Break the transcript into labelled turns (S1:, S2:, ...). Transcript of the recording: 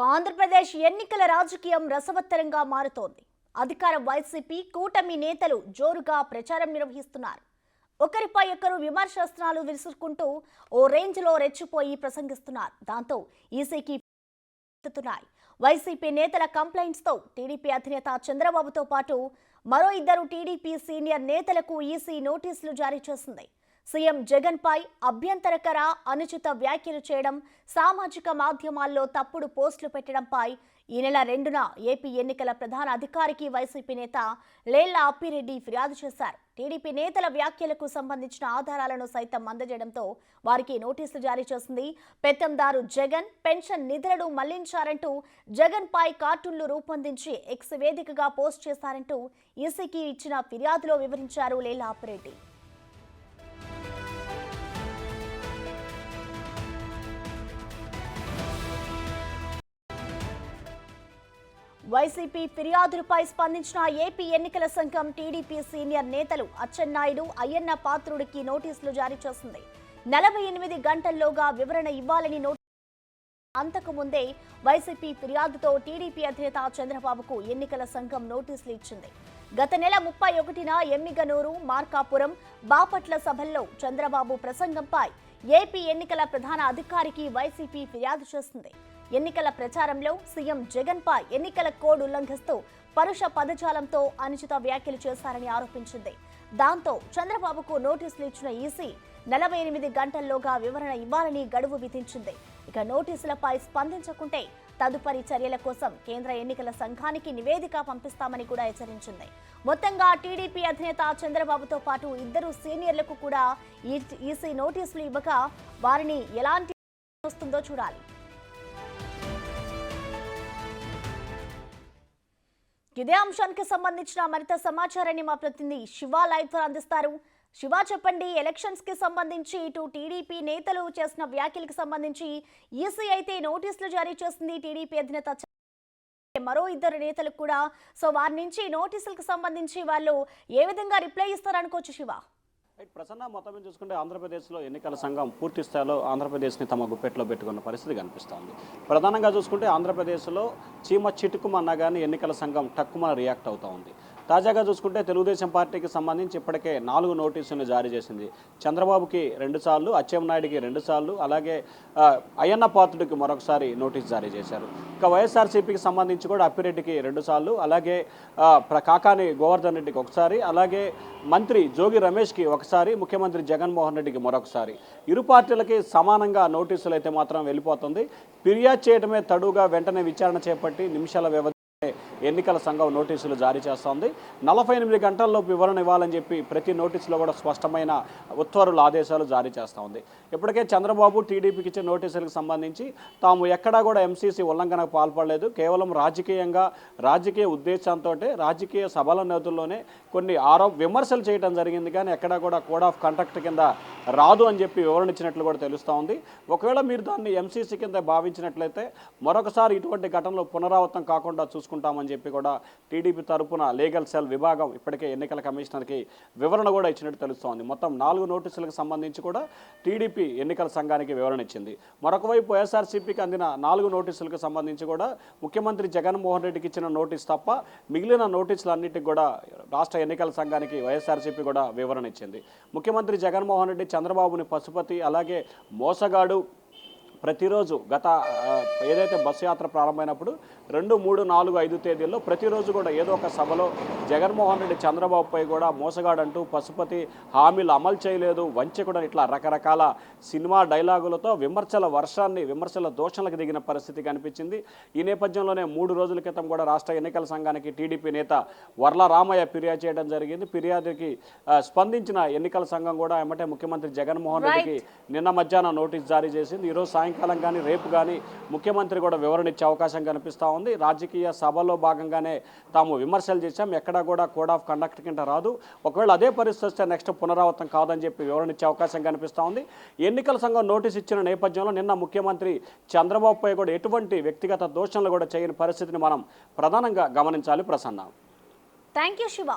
S1: ఆంధ్రప్రదేశ్ ఎన్నికల రాజకీయం రసవత్తరంగా మారుతోంది. అధికార వైసీపీ కూటమి నేతలు జోరుగా ప్రచారం నిర్వహిస్తున్నారు. ఒకరిపై ఒకరు విమర్శనాలు విసురుకుంటూ ఓ రేంజ్లో రెచ్చిపోయి ప్రసంగిస్తున్నారు. దాంతో ఈసీకి ఎత్తుతున్నాయి. వైసీపీ నేతల కంప్లైంట్స్ తో టీడీపీ అధినేత చంద్రబాబుతో పాటు మరో ఇద్దరు టీడీపీ సీనియర్ నేతలకు ఈసీ నోటీసులు జారీ చేసింది. సీఎం జగన్ పై అభ్యంతరకర అనుచిత వ్యాఖ్యలు చేయడం, సామాజిక మాధ్యమాల్లో తప్పుడు పోస్టులు పెట్టడంపై ఈ నెల 2న ఏపీ ఎన్నికల ప్రధాన అధికారికి వైసీపీ నేత లేళ్ల అప్పిరెడ్డి ఫిర్యాదు చేశారు. టీడీపీ నేతల వ్యాఖ్యలకు సంబంధించిన ఆధారాలను సైతం అందజేయడంతో వారికి నోటీసులు జారీ చేసింది. పెత్తందారు జగన్ పెన్షన్ నిధులను మళ్లించారంటూ జగన్ పై కార్టూన్లు రూపొందించి ఎక్స్ వేదికగా పోస్ట్ చేశారంటూ ఈసీకి ఇచ్చిన ఫిర్యాదులో వివరించారు లేళ్ల అప్పిరెడ్డి. వైసీపీ ఫిర్యాదులపై స్పందించిన ఏపీ ఎన్నికల సంఘం టీడీపీ సీనియర్ నేతలు అచ్చెన్నాయుడు, అయ్యన్న పాత్రుడికి నోటీసులు జారీ చేసింది. 48 గంటల్లోగా వివరణ ఇవ్వాలని అంతకు ముందే వైసీపీ ఫిర్యాదుతో టీడీపీ అధినేత చంద్రబాబుకు ఎన్నికల సంఘం నోటీసులు ఇచ్చింది. గత నెల 31న ఎమ్మిగనూరు, మార్కాపురం, బాపట్ల సభల్లో చంద్రబాబు ప్రసంగంపై ఏపీ ఎన్నికల ప్రధాన అధికారికి వైసీపీ ఫిర్యాదు చేసింది. ఎన్నికల ప్రచారంలో సీఎం జగన్ పై ఎన్నికల కోడ్ ఉల్లంఘిస్తూ పరుష పదజాలంతో అనుచిత వ్యాఖ్యలు చేశారని ఆరోపించింది. దాంతో చంద్రబాబుకు నోటీసులు ఇచ్చిన ఈసీ 48 గంటల్లోగా వివరణ ఇవ్వాలని గడువు విధించింది. ఇక నోటీసులపై స్పందించకుంటే తదుపరి చర్యల కోసం కేంద్ర ఎన్నికల సంఘానికి నివేదిక పంపిస్తామని కూడా హెచ్చరించింది. మొత్తంగా టీడీపీ అధినేత చంద్రబాబుతో పాటు ఇద్దరు సీనియర్లకు కూడా ఈసీ నోటీసులు ఇవ్వగా వారిని ఎలాంటి వస్తుందో చూడాలి. ఇదే అంశానికి సంబంధించిన మరింత సమాచారాన్ని మా ప్రతినిధి శివ లైవ్ ద్వారా అందిస్తారు. శివ, చెప్పండి, ఎలక్షన్స్ కి సంబంధించి ఇటు టీడీపీ నేతలు చేసిన వ్యాఖ్యలకు సంబంధించి ఈసీ అయితే నోటీసులు జారీ చేసింది. టీడీపీ అధినేత మరో ఇద్దరు నేతలకు కూడా. సో వారి నుంచి నోటీసులకు సంబంధించి వాళ్ళు ఏ విధంగా రిప్లై ఇస్తారనుకోవచ్చు శివ?
S2: ప్రసన్న, మొత్తం చూసుకుంటే ఆంధ్రప్రదేశ్లో ఎన్నికల సంఘం పూర్తి స్థాయిలో ఆంధ్రప్రదేశ్ని తమ గుప్పెట్లో పెట్టుకున్న పరిస్థితి కనిపిస్తోంది. ప్రధానంగా చూసుకుంటే ఆంధ్రప్రదేశ్లో చీమ చిటుకుమన్నా కానీ ఎన్నికల సంఘం టక్కుమని రియాక్ట్ అవుతూ ఉంది. తాజాగా చూసుకుంటే తెలుగుదేశం పార్టీకి సంబంధించి ఇప్పటికే 4 నోటీసులను జారీ చేసింది. చంద్రబాబుకి 2 సార్లు, అచ్చెన్నాయుడికి 2 సార్లు, అలాగే అయ్యన్న పాత్రుడికి మరొకసారి నోటీసు జారీ చేశారు. ఇక వైఎస్ఆర్సీపీకి సంబంధించి కూడా అప్పిరెడ్డికి 2 సార్లు, అలాగే కాకాని గోవర్ధన్ రెడ్డికి ఒకసారి, అలాగే మంత్రి జోగి రమేష్కి ఒకసారి, ముఖ్యమంత్రి జగన్మోహన్ రెడ్డికి మరొకసారి. ఇరు పార్టీలకి సమానంగా నోటీసులు అయితే మాత్రం వెళ్ళిపోతుంది. ఫిర్యాదు చేయడమే తడుగా వెంటనే విచారణ చేపట్టి నిమిషాల వ్యవధి ఎన్నికల సంఘం నోటీసులు జారీ చేస్తోంది. 48 గంటల్లోపు వివరణ ఇవ్వాలని చెప్పి ప్రతి నోటీసులో కూడా స్పష్టమైన ఉత్తర్వులు, ఆదేశాలు జారీ చేస్తూ ఉంది. ఇప్పటికే చంద్రబాబు టీడీపీకి ఇచ్చిన నోటీసులకు సంబంధించి తాము ఎక్కడా కూడా ఎంసీసీ ఉల్లంఘనకు పాల్పడలేదు, కేవలం రాజకీయ ఉద్దేశంతో రాజకీయ సభల నేతల్లోనే కొన్ని విమర్శలు చేయడం జరిగింది, కానీ ఎక్కడా కూడా కోడ్ ఆఫ్ కండక్ట్ కింద రాదు అని చెప్పి వివరణ ఇచ్చినట్లు కూడా తెలుస్తూ ఉంది. ఒకవేళ మీరు దాన్ని ఎంసీసీ కింద భావించినట్లయితే మరొకసారి ఇటువంటి ఘటనలు పునరావృతం కాకుండా చూసుకుంటామని చెప్పి కూడా టీడీపీ తరపున లీగల్ సెల్ విభాగం ఇప్పటికే ఎన్నికల కమిషనర్కి వివరణ కూడా ఇచ్చినట్టు తెలుస్తోంది. మొత్తం 4 నోటీసులకు సంబంధించి కూడా టీడీపీ ఎన్నికల సంఘానికి వివరణ ఇచ్చింది. మరొక వైపు వైఎస్ఆర్సీపీకి అందిన 4 నోటీసులకు సంబంధించి కూడా ముఖ్యమంత్రి జగన్మోహన్ రెడ్డికి ఇచ్చిన నోటీసు తప్ప మిగిలిన నోటీసులన్నిటికి కూడా రాష్ట్ర ఎన్నికల సంఘానికి వైఎస్ఆర్సీపీ కూడా వివరణ ఇచ్చింది. ముఖ్యమంత్రి జగన్మోహన్ రెడ్డి చంద్రబాబుని పశుపతి, అలాగే మోసగాడు, ప్రతిరోజు గత ఏదైతే బస్సు యాత్ర ప్రారంభమైనప్పుడు 2, 3, 4, 5 తేదీల్లో ప్రతిరోజు కూడా ఏదో ఒక సభలో జగన్మోహన్ రెడ్డి చంద్రబాబుపై కూడా మోసగాడంటూ, పశుపతి, హామీలు అమలు చేయలేదు, వంచకుడని ఇట్లా రకరకాల సినిమా డైలాగులతో విమర్శల దోషణలకు దిగిన పరిస్థితి కనిపించింది. ఈ నేపథ్యంలోనే 3 రోజుల క్రితం కూడా రాష్ట్ర ఎన్నికల సంఘానికి టీడీపీ నేత వర్ల రామయ్య ఫిర్యాదు చేయడం జరిగింది. ఫిర్యాదుకి స్పందించిన ఎన్నికల సంఘం కూడా ఏమంటే ముఖ్యమంత్రి జగన్మోహన్ రెడ్డికి నిన్న మధ్యాహ్నం నోటీసు జారీ చేసింది. ఈరోజు సాయంకాలం కానీ రేపు కానీ ముఖ్యమంత్రి కూడా వివరణ ఇచ్చే అవకాశం కనిపిస్తూ ఉంది. రాజకీయ సభలో భాగంగానే తాము విమర్శలు చేశాం, ఎక్కడా కూడా కోడ్ ఆఫ్ కండక్ట్ కింద రాదు, ఒకవేళ అదే పరిస్థితి వస్తే నెక్స్ట్ పునరావృతం కాదని చెప్పి వివరణ ఇచ్చే అవకాశం కనిపిస్తూ ఉంది. ఎన్నికల సంఘం నోటీసు ఇచ్చిన నేపథ్యంలో నిన్న ముఖ్యమంత్రి చంద్రబాబుపై కూడా ఎటువంటి వ్యక్తిగత దోషణలు కూడా చేయని పరిస్థితిని మనం ప్రధానంగా గమనించాలి. Prasanna,
S1: thank you Shiva.